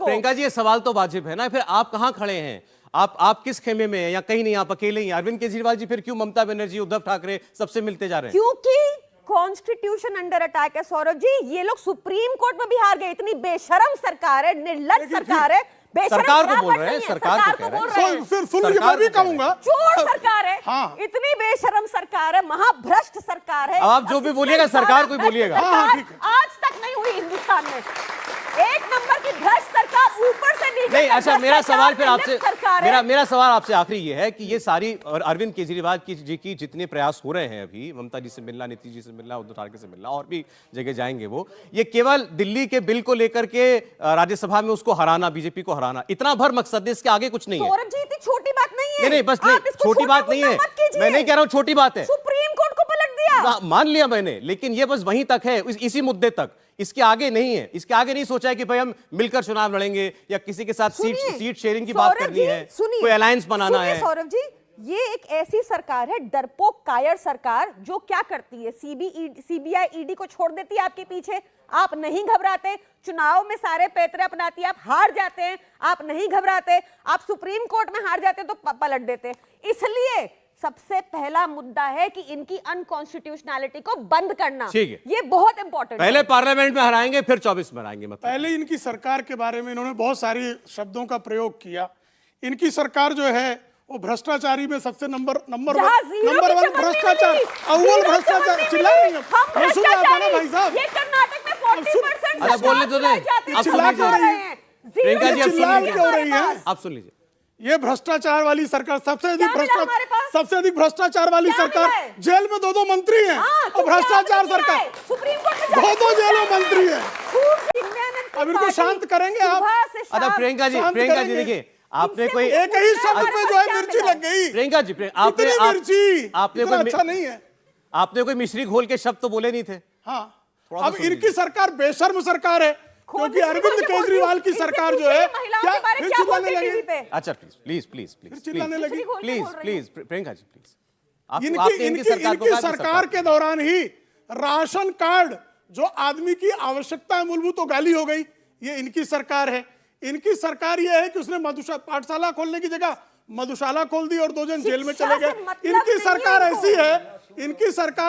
प्रियंका जी, ये सवाल तो वाजिब है ना, फिर आप कहां खड़े हैं? आप किस खेमे में हैं, या कहीं नहीं, आप अकेले ही? अरविंद केजरीवाल जी फिर क्यों ममता बनर्जी, उद्धव ठाकरे सबसे मिलते जा रहे हैं? क्योंकि कॉन्स्टिट्यूशन अंडर अटैक है सौरभ जी। ये लोग सुप्रीम कोर्ट में भी हार गए। इतनी बेशरम सरकार है, निर्लज्ज सरकार है। सरकार को बोल रहे हैं, सरकार को बोल रहे हैं। फिर सुन लीजिए, मैं भी कहूंगा चोर सरकार है। हाँ। इतनी बेशरम सरकार है, महाभ्रष्ट सरकार है। आप जो भी बोलिएगा, सरकार को ही बोलिएगा। आज तक नहीं हुई हिंदुस्तान में। एक नंबर की भ्रष्ट सरकार, ऊपर से नीचे नहीं, अच्छा, मेरा सवाल फिर आपसे, मेरा सवाल आपसे आखिरी ये है कि ये सारी और अरविंद केजरीवाल जी की जितने प्रयास हो रहे हैं अभी, ममता जी से मिलना, नीतीश जी से मिलना, उद्धव ठाकरे से मिलना, और भी जगह जाएंगे वो, ये केवल दिल्ली के बिल को लेकर के राज्यसभा में उसको हराना, बीजेपी को हराना, इतना भर मकसद है, इसके आगे कुछ नहीं है। सौरभ जी, इतनी छोटी बात नहीं है। नहीं, बस नहीं, छोटी बात नहीं है, मैं नहीं कह रहा हूं छोटी बात है। सुप्रीम कोर्ट को पलट दिया, मान लिया मैंने, लेकिन ये बस वहीं तक है, इसी मुद्दे तक, इसके आगे नहीं है। इसके आगे नहीं सोचा है कि भाई हम मिलकर चुनाव लड़ेंगे, या किसी के साथ सीट शेयरिंग की बात करनी है, कोई अलायंस बनाना है। सौरभ जी, ये एक ऐसी सरकार है, डरपोक कायर सरकार, जो क्या करती है, सीबीआई ईडी को छोड़ देती है आपके पीछे। आप नहीं घबराते, चुनाव में सारे पैतरे अपनाती है, आप हार जाते हैं, आप नहीं घबराते, आप सुप्रीम कोर्ट में हार जाते हैं तो पलट देते हैं। इसलिए सबसे पहला मुद्दा है कि इनकी अनकॉन्स्टिट्यूशनैलिटी को बंद करना। ठीक है, ये बहुत इंपॉर्टेंट है। पहले पार्लियामेंट में हराएंगे, फिर 24 में हराएंगे। मतलब पहले इनकी सरकार के बारे में इन्होंने बहुत सारी शब्दों का प्रयोग किया। इनकी सरकार जो है वो भ्रष्टाचारी में सबसे नंबर वन भ्रष्टाचार, अव्वल भ्रष्टाचार। चिल्ला रही हैं, मैं सुन रहा था ना भाई साहब। ये कर्नाटक में 40% बोलने दो, नहीं, आप चिल्ला क्यों रही हैं? प्रियंका जी, आप सुन लीजिए। ये भ्रष्टाचार वाली सरकार, सबसे अधिक भ्रष्टाचार वाली सरकार, जेल में 2 मंत्री हैं, और भ्रष्टाचार सरकार, सुप्रीम कोर्ट में 2 जेलों मंत्री हैं। अब इनको शांत करेंगे आप? अच्छा प्रियंका जी, देखिए, आपने कोई एक ही शब्द पे जो है मिर्ची लग गई। प्रियंका जी, आपने कोई अच्छा नहीं है, आपने कोई मिश्री घोल के शब्द तो बोले नहीं थे। हाँ, अब इनकी सरकार बेशर्म सरकार है, क्योंकि अरविंद केजरीवाल की सरकार जो है क्या फिर चिल्लाने लगे। अच्छा प्लीज चिल्लाने लगी, प्लीज प्रियंका जी, प्लीज। इनकी सरकार के दौरान ही राशन कार्ड जो आदमी की आवश्यकता है मूलभूत, तो गाली हो गई। ये इनकी सरकार है। इनकी सरकार ये है कि उसने पाठशाला खोलने की जगह मधुशाला खोल दी और 2 जन जेल में चले गए। इनकी सरकार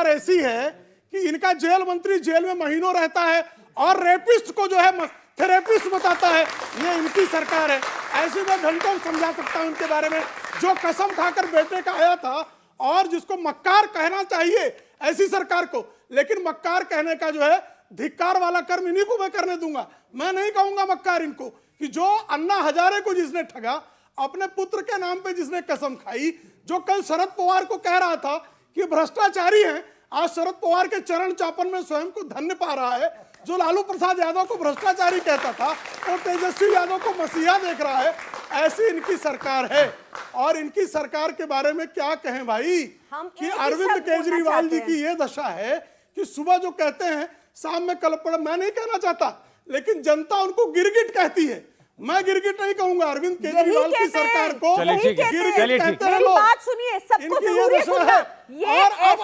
ऐसी है कि इनका जेल मंत्री जेल में महीनों रहता है और रेपिस्ट को जो है थेरेपिस्ट बताता है। ये इनकी सरकार है। ऐसे में घंटों समझा सकता हूं इनके बारे में, जो कसम खाकर बेटे का आया था और जिसको मक्कार कहना चाहिए ऐसी सरकार को, लेकिन मक्कार कहने का जो है धिक्कार वाला कर्म इन्हीं को मैं करने दूंगा। मैं नहीं कहूंगा मक्कार इनको, कि जो अन्ना हजारे को जिसने ठगा, अपने पुत्र के नाम पे जिसने कसम खाई, जो कल शरद पवार को कह रहा था कि भ्रष्टाचारी हैं, आज शरद पवार के चरण चापन में स्वयं को धन्य पा रहा है। जो लालू प्रसाद यादव को भ्रष्टाचारी कहता था, वो तेजस्वी यादव को मसीहा देख रहा है। ऐसी इनकी सरकार है। और इनकी सरकार के बारे में क्या कहें भाई, कि अरविंद केजरीवाल जी की ये दशा है कि सुबह जो कहते हैं शाम में कलपड़। मैं नहीं कहना चाहता, लेकिन जनता उनको गिरगिट कहती है। मैं गिरगिट नहीं कहूंगा, अरविंद केजरीवाल की सरकार को गिरगिट कहते हैं लोग। बात सुनिए, सबको जरूरी है। ये और अब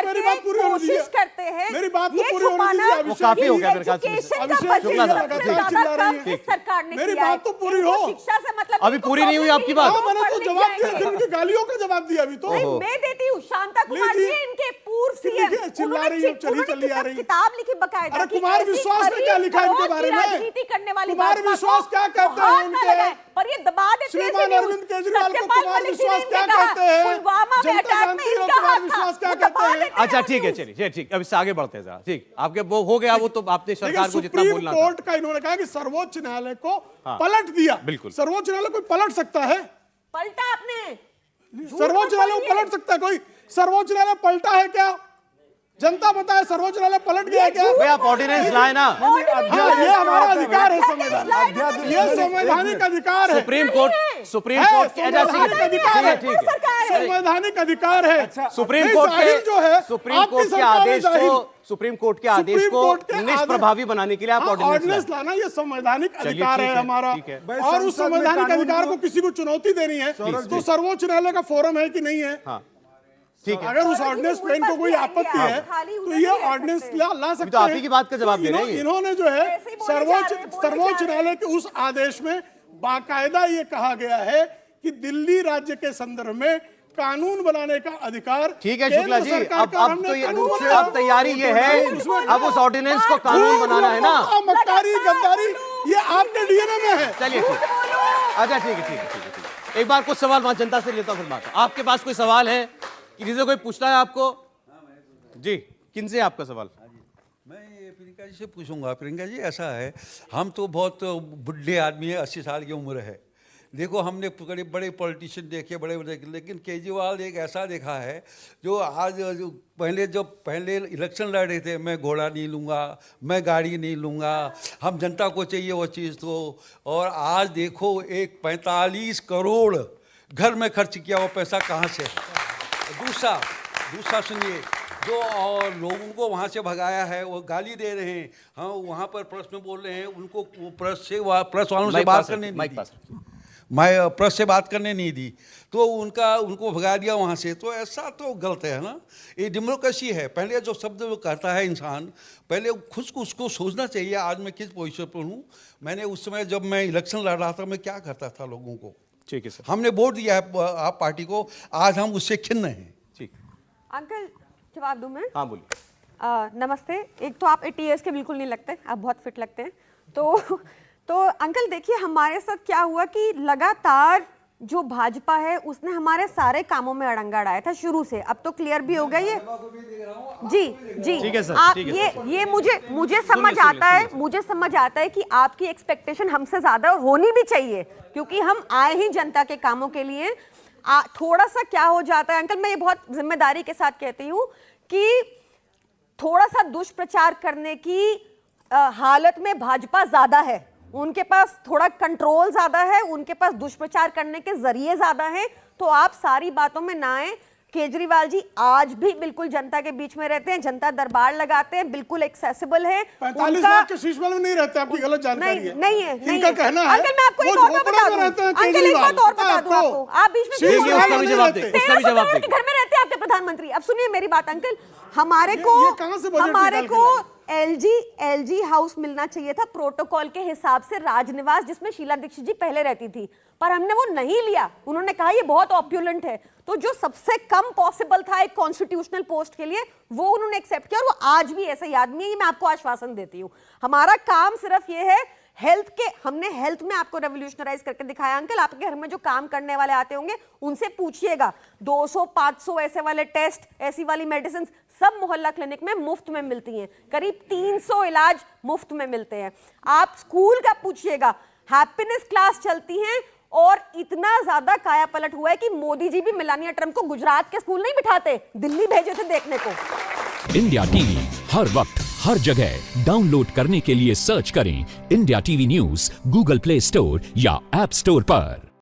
मेरी बात पूरी होने दीजिए, करते हैं, मेरी बात तो पूरी होने दीजिए। वो काफी हो गया मेरे ख्याल से। सरकार ने मेरी बात तो पूरी हो। शिक्षा से मतलब अभी पूरी नहीं हुई आपकी बात। मैंने तो जवाब दिया, उनकी गालियों का जवाब दिया। अभी तो मैं देती हूँ। शांता कुमार जी इनके पूर्व सीएम, चिल्ला रही है, चली आ रही है। किताब लिखी बकायदा। अरे कुमार विश्वास ने क्या लिखा इनके बारे में? राजनीति करने वाली कुमार विश्वास क्या कहते हैं उनके? और ये दबा देते हैं श्रीमान अरविंद केजरीवाल को कुमार विश्वास क्या कहते हैं? पुलवामा में अटैक में इनका कुमार विश्वास क्या कहते हैं? अच्छा ठीक है, चलिए ठीक, अब इससे आगे बढ़ते हैं जरा। ठीक, आपके वो हो गया, वो तो आपने सरकार को जितना बोलना था। सुप्रीम कोर्ट का इन्होंने कहा कि सर्वोच्च न्यायालय को पलट दिया। बिल्कुल, सर्वोच्च न्यायालय कोई पलट सकता है? पलटा आपने? सर्वोच्च न्यायालय को पलट सकता है कोई? सर्वोच्च न्यायालय पलटा है क्या? जनता बताए, सर्वोच्च न्यायालय पलट गया क्या? भैया आप ऑर्डिनेंस लाए ना। ये हमारा अधिकार है, संवैधानिक, ये संवैधानिक अधिकार है। सुप्रीम कोर्ट संवैधानिक अधिकार है। सुप्रीम कोर्ट के जो है सुप्रीम कोर्ट के आदेश को निष्प्रभावी बनाने के लिए आप ऑर्डिनेंस लाना, ये संवैधानिक अधिकार है हमारा। और उस संवैधानिक अधिकार को किसी को चुनौती देनी है तो सर्वोच्च न्यायालय का फोरम है कि नहीं है? ठीक है। अगर उस ऑर्डिनेंस पे इनको कोई आपत्ति है तो ये ऑर्डिनेंस ला सकते तो आप ही की बात का जवाब दे रहे हैं। इन्होंने जो है सर्वोच्च न्यायालय के उस आदेश में बाकायदा ये कहा गया है कि दिल्ली राज्य के संदर्भ में कानून बनाने का अधिकार। ठीक है शुक्ला जी, अब तैयारी ये है, अब उस ऑर्डिनेंस को कानून बनाना है ना। मक्कारी गद्दारी ये आपके डीएनए में है। चलिए ठीक है, अच्छा ठीक है, ठीक है, ठीक है, ठीक है। एक बार कुछ सवाल वहां जनता से लेता हूं, फिर बात। आपके पास कोई सवाल है कि जिसे कोई पूछना है आपको? जी, किनसे आपका सवाल? मैं ये प्रियंका जी से पूछूंगा। प्रियंका जी, ऐसा है, हम तो बहुत बुढ़े आदमी है, 80 साल की उम्र है। देखो, हमने बड़े बड़े पॉलिटिशियन देखे, बड़े बड़े, लेकिन केजरीवाल एक ऐसा देखा है जो आज जो पहले इलेक्शन लड़ रहे थे, मैं घोड़ा नहीं लूँगा, मैं गाड़ी नहीं लूँगा, हम जनता को चाहिए वो चीज़ तो, और आज देखो एक 45 करोड़ घर में खर्च किया, वो पैसा कहाँ से है? दूसरा सुनिए, जो और लोगों को वहाँ से भगाया है वो गाली दे रहे हैं, हाँ वहाँ पर प्रेस में बोल रहे हैं, उनको प्रेस वालों से बात करने नहीं दी, मैं प्रेस से बात करने नहीं दी, तो उनको भगा दिया वहाँ से। तो ऐसा तो गलत है ना, ये डेमोक्रेसी है। पहले जो शब्द वो कहता है इंसान, पहले खुद को उसको सोचना चाहिए, आज मैं किस पोजीशन पर हूँ। मैंने उस समय जब मैं इलेक्शन लड़ रहा था, मैं क्या करता था लोगों को। ठीक है सर, हमने वोट दिया है आप पार्टी को, आज हम उससे खिन्न हैं। ठीक। अंकल जवाब दूं मैं? हाँ बोलिए। नमस्ते। एक तो आप 80 ईयर्स के बिल्कुल नहीं लगते, आप बहुत फिट लगते हैं। तो अंकल देखिए, हमारे साथ क्या हुआ कि लगातार जो भाजपा है उसने हमारे सारे कामों में अड़ंगा डाया था शुरू से। अब तो क्लियर भी हो गया ये। जी ठीक है सर, आप ठीक है ये मुझे समझ आता है, मुझे समझ आता है कि आपकी एक्सपेक्टेशन हमसे ज्यादा और होनी भी चाहिए, क्योंकि हम आए ही जनता के कामों के लिए। थोड़ा सा क्या हो जाता है अंकल, मैं ये बहुत जिम्मेदारी के साथ कहती हूँ कि थोड़ा सा दुष्प्रचार करने की हालत में भाजपा ज्यादा है, उनके पास थोड़ा कंट्रोल ज्यादा है, उनके पास दुष्प्रचार करने के जरिए ज्यादा है। तो आप सारी बातों में ना आए। केजरीवाल जी आज भी बिल्कुल जनता के बीच में रहते हैं, जनता दरबार लगाते हैं, बिल्कुल एक्सेसिबल है। 45 लाख के शीश महल में नहीं रहते, आपकी गलत जानकारी है। नहीं है, इनका कहना है अंकल मैं आपको एक और बात बता दूं, अंकल एक बात और बता दूं आपको, आप बीच में उसका भी जवाब दे, उसका भी जवाब दे। घर में रहते हैं आपके प्रधानमंत्री। अब सुनिए मेरी बात हमारे को एलजी हाउस मिलना चाहिए था प्रोटोकॉल के हिसाब से, राजनिवास जिसमें शीला दीक्षित जी पहले रहती थी, पर हमने वो नहीं लिया। उन्होंने कहा ये बहुत ऑप्युलेंट है, तो जो सबसे कम पॉसिबल था एक कॉन्स्टिट्यूशनल पोस्ट के लिए, वो उन्होंने एक्सेप्ट किया, और वो आज भी ऐसा ही आदमी है। ये मैं आपको आश्वासन देती हूँ। हमारा काम सिर्फ ये है हमने हेल्थ में आपको रेवोल्यूशनराइज करके दिखाया। अंकल आपके घर में जो काम करने वाले आते होंगे उनसे पूछिएगा, 200-500 ऐसे वाले टेस्ट, ऐसी वाली मेडिसिन सब मोहल्ला क्लिनिक में मुफ्त में मिलती हैं। करीब 300 इलाज मुफ्त में मिलते हैं। आप स्कूल का पूछिएगा, हैप्पीनेस क्लास चलती हैं, और इतना ज्यादा काया पलट हुआ है कि मोदी जी भी मेलानिया ट्रम्प को गुजरात के स्कूल नहीं बिठाते, दिल्ली भेजे थे देखने को। इंडिया टीवी हर वक्त हर जगह डाउनलोड करने के लिए सर्च करें India TV news Google play store या ऐप स्टोर पर।